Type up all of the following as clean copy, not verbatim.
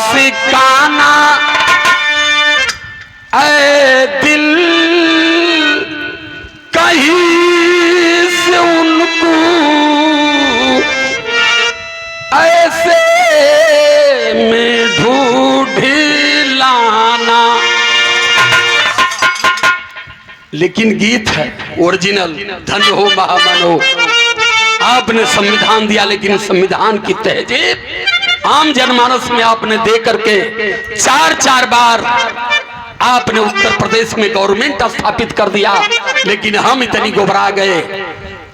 आशिकाना ऐ दिल कहीं से उनको ऐसे में ढूंढ लाना। लेकिन गीत है ओरिजिनल, धन हो महामन हो। आपने संविधान दिया, लेकिन संविधान की तहजीब आम जनमानस में आपने दे करके चार बार आपने उत्तर प्रदेश में गवर्नमेंट स्थापित कर दिया। लेकिन हम इतनी घबरा गए,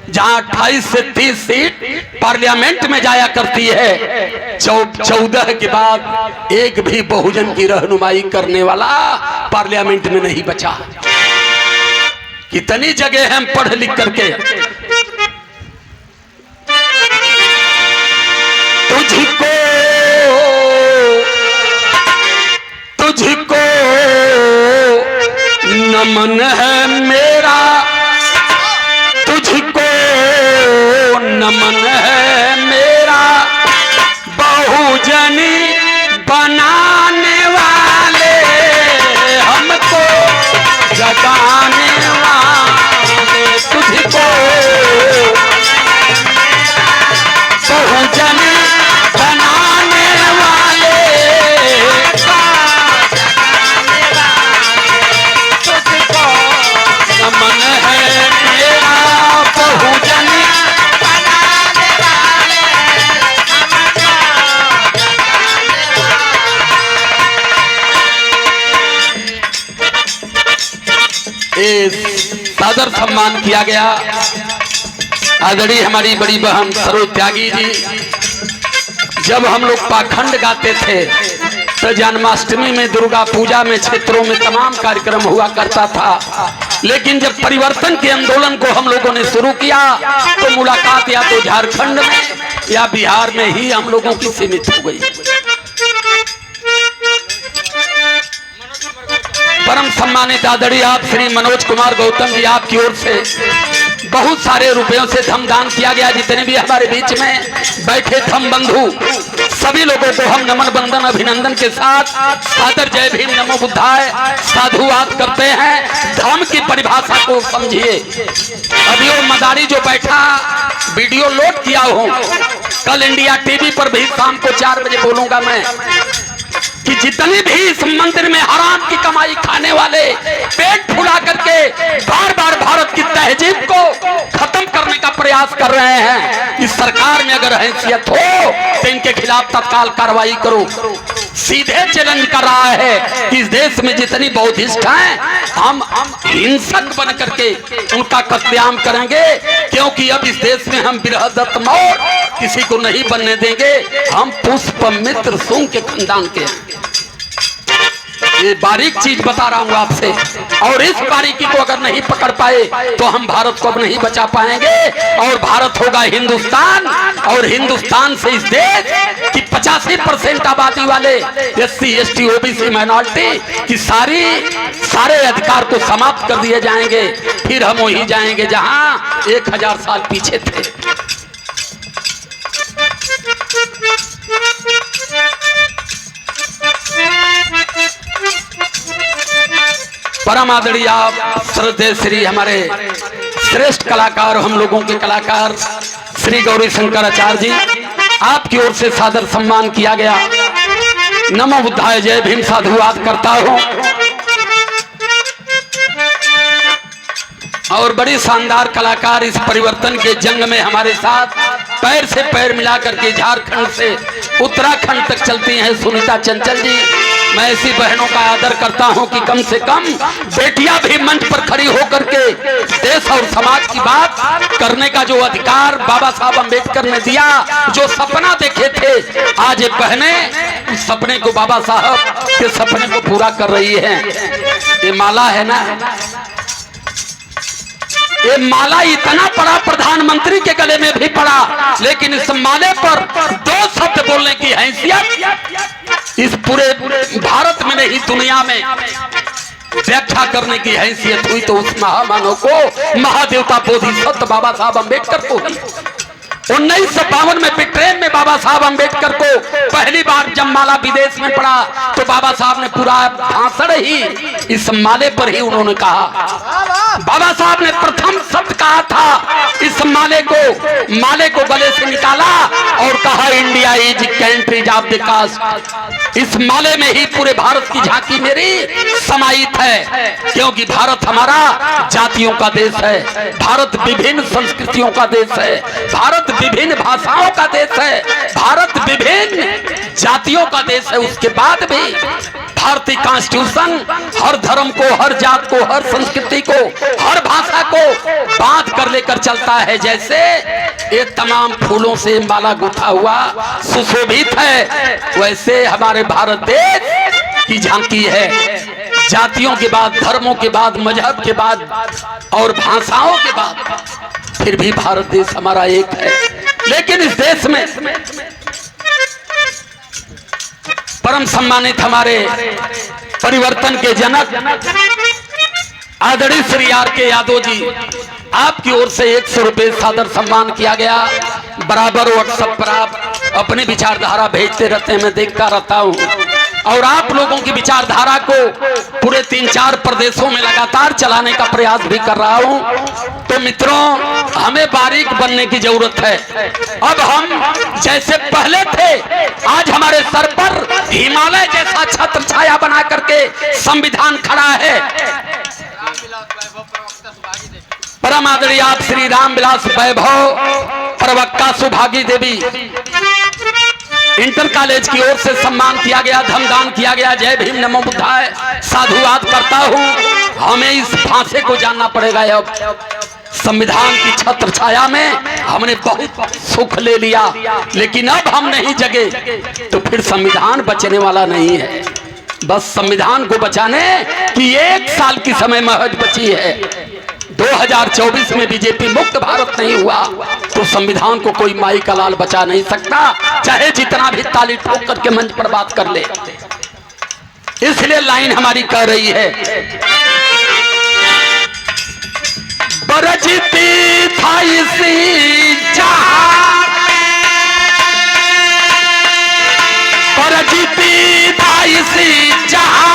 जहां 28 से 30 सीट पार्लियामेंट में जाया करती है, 14 के बाद एक भी बहुजन की रहनुमाई करने वाला पार्लियामेंट में नहीं बचा। कितनी जगह हम पढ़ लिख करके तुझको नमन है मेरा, तुझको नमन है मेरा, बहुजनी बनाने वाले, हमको जगाने वाले, तुझको बहुजनी बनाने वाले, तुझको नमन है मेरा, बहुजनी बनाने वाले, सादर सम्मान किया गया आदरणीय हमारी बड़ी बहन सरोज त्यागी जी। जब हम लोग पाखंड गाते थे तो जन्माष्टमी में, दुर्गा पूजा में, क्षेत्रों में तमाम कार्यक्रम हुआ करता था। लेकिन जब परिवर्तन के आंदोलन को हम लोगों ने शुरू किया तो मुलाकात या तो झारखंड में या बिहार में ही हम लोगों की सीमित हो गई। परम सम्मानित आदरणीय आप श्री मनोज कुमार गौतम जी, आपकी ओर से बहुत सारे रुपयों से धम दान किया गया। जितने भी हमारे बीच में बैठे धम बंधु, सभी लोगों को हम नमन बंदन अभिनंदन के साथ सादर जय भीम नमो बुद्धाय साधुवाद करते हैं। धर्म की परिभाषा को समझिए। अभी वो मदारी जो बैठा वीडियो लोड किया हो, कल इंडिया टीवी पर भी शाम को 4 बजे बोलूंगा मैं कि जितने भी इस मंदिर में हराम की कमाई खाने वाले पेट फुला करके बार बार भारत की तहजीब को खत्म करने का प्रयास कर रहे हैं, इस सरकार में अगर हैसियत हो तो इनके खिलाफ तत्काल कार्रवाई करो। सीधे चैलेंज कर रहा है कि इस देश में जितनी बौद्धिस्ट हैं, हम हिंसक बन करके उनका कत्लेआम करेंगे, क्योंकि अब इस देश में हम बृहदत्त मौर किसी को नहीं बनने देंगे। हम पुष्पमित्र सुंग के खानदान के हैं। ये बारीक चीज बता रहा हूं आपसे, और इस बारीकी को अगर नहीं पकड़ पाए तो हम भारत को अब नहीं बचा पाएंगे। और भारत होगा हिंदुस्तान, और हिंदुस्तान से इस देश की 85% आबादी वाले SC ST OBC माइनॉरिटी की सारे अधिकार को समाप्त कर दिए जाएंगे। फिर हम वहीं जाएंगे जहां 1000 साल पीछे थे। परम आदरणीय आप श्रद्धेय श्री हमारे श्रेष्ठ कलाकार, हम लोगों के कलाकार श्री गौरी शंकर आचार्य जी, आपकी ओर से सादर सम्मान किया गया। नमो बुद्धाय जय भीम साधुवाद करता हूं। और बड़ी शानदार कलाकार इस परिवर्तन के जंग में हमारे साथ पैर से पैर मिला करके झारखंड से उत्तराखंड तक चलती हैं सुनीता चंचल जी। मैं ऐसी बहनों का आदर करता हूं कि कम से कम बेटियां भी मंच पर खड़ी होकर के देश और समाज की बात करने का जो अधिकार बाबा साहब अम्बेडकर ने दिया, जो सपना देखे थे, आज ये बहनें उस सपने को, बाबा साहब के सपने को पूरा कर रही हैं। ये माला है ना, ये माला इतना पड़ा, प्रधानमंत्री के गले में भी पड़ा, लेकिन इस माले पर 2 शब्द बोलने की हैसियत इस पूरे भारत में नहीं, दुनिया में व्याख्या करने की हैसियत हुई तो उस महामानव को, महादेवता बोधिसत्व बाबा साहब अम्बेडकर को ही। 1952 में ब्रिटेन में बाबा साहब अंबेडकर को पहली बार जब माला विदेश में पड़ा तो बाबा साहब ने पूरा भाषण ही इस माले पर ही उन्होंने कहा। बाबा साहब ने प्रथम शब्द कहा था इस माले को गले से निकाला और कहा India is countries of the caste. इस माले में ही पूरे भारत की झांकी मेरी समाहित है, क्योंकि भारत हमारा जातियों का देश है, भारत विभिन्न संस्कृतियों का देश है, भारत विभिन्न भाषाओं का देश है, भारत विभिन्न जातियों का देश है। उसके बाद भी भारतीय कॉन्स्टिट्यूशन हर धर्म को, हर जात को, हर संस्कृति को, हर भाषा को बांध कर लेकर चलता है। जैसे ये तमाम फूलों से माला गुथा हुआ सुशोभित है, वैसे हमारे भारत देश की झांकी है। जातियों के बाद, धर्मों के बाद, मजहब के बाद और भाषाओं के बाद फिर भी भारत देश हमारा एक है। लेकिन इस देश में परम सम्मानित हमारे परिवर्तन के जनक आदरणीय श्री R.K. यादव जी, आपकी ओर से 100 रुपये सादर सम्मान किया गया। बराबर व्हाट्सएप पर आप अपनी विचारधारा भेजते रहते हैं, मैं देखता रहता हूँ और आप लोगों की विचारधारा को पूरे 3-4 प्रदेशों में लगातार चलाने का प्रयास भी कर रहा हूँ। तो मित्रों, हमें बारीक बनने की जरूरत है। अब हम जैसे पहले थे, आज हमारे सर पर हिमालय जैसा छत्र छाया बना करके संविधान खड़ा है। परम आदरणीय आप श्री रामविलास वैभव प्रवक्ता सुभागी देवी इंटर कॉलेज की ओर से सम्मान किया गया, धमदान किया गया। जय भीम नमो बुद्धाय। साधुवाद करता हूँ। हमें इस फांसे को जानना पड़ेगा। अब संविधान की छत्र छाया में हमने बहुत सुख ले लिया, लेकिन अब हम नहीं जगे तो फिर संविधान बचने वाला नहीं है। बस संविधान को बचाने की 1 साल की समय महज बची है। 2024 में बीजेपी मुक्त भारत नहीं हुआ तो संविधान को कोई माई का लाल बचा नहीं सकता, चाहे जितना भी ताली ठोक करके मंच पर बात कर ले। इसलिए लाइन हमारी कह रही है, बरजती था इसी जहां, बरजती था इसी जहां,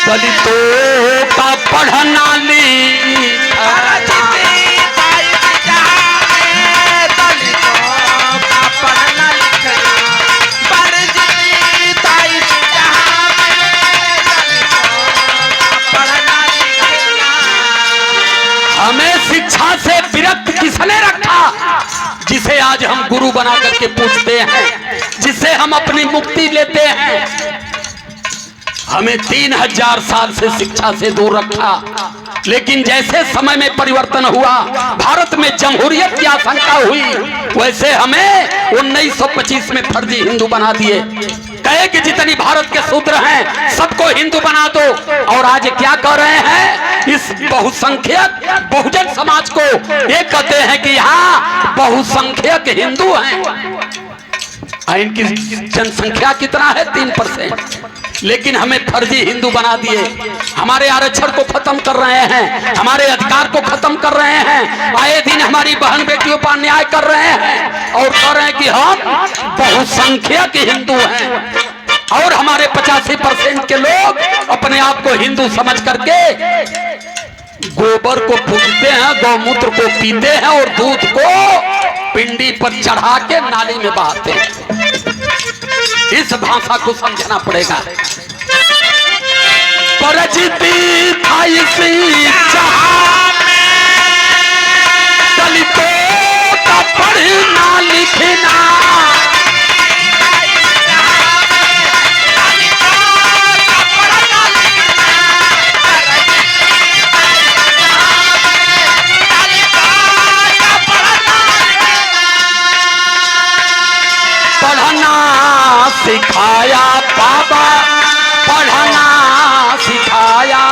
दलितों का पढ़ना लिखा, हमें शिक्षा से विरक्त किसने रखा, जिसे आज हम गुरु बना करके पूछते हैं, जिसे हम अपनी मुक्ति लेते हैं। हमें 3000 साल से शिक्षा से दूर रखा, लेकिन जैसे समय में परिवर्तन हुआ, भारत में जमहूरियत की आशंका हुई, वैसे हमें 1925 में फर्जी हिंदू बना दिए। कहे कि जितनी भारत के शूद्र हैं सबको हिंदू बना दो। और आज क्या कर रहे हैं, इस बहुसंख्यक बहुजन समाज को ये कहते हैं कि यहाँ बहुसंख्यक हिंदू हैं। इनकी जनसंख्या कितना है, 3%, लेकिन हमें फर्जी हिंदू बना दिए। हमारे आरक्षण को खत्म कर रहे हैं, हमारे अधिकार को खत्म कर रहे हैं। आए दिन हमारी बहन बेटियों पर अन्याय कर रहे हैं और कह रहे हैं कि हम बहुसंख्यक हिंदू हैं। और हमारे 85% के लोग अपने आप को हिंदू समझ करके गोबर को पूजते हैं, गौमूत्र को पीते हैं और दूध को पिंडी पर चढ़ा के नाली में बहाते हैं। इस भाषा को समझना पड़ेगा। परजती था इसी जहां में, दलितों का पढ़ना लिखना, सिखाया बाबा, पढ़ना सिखाया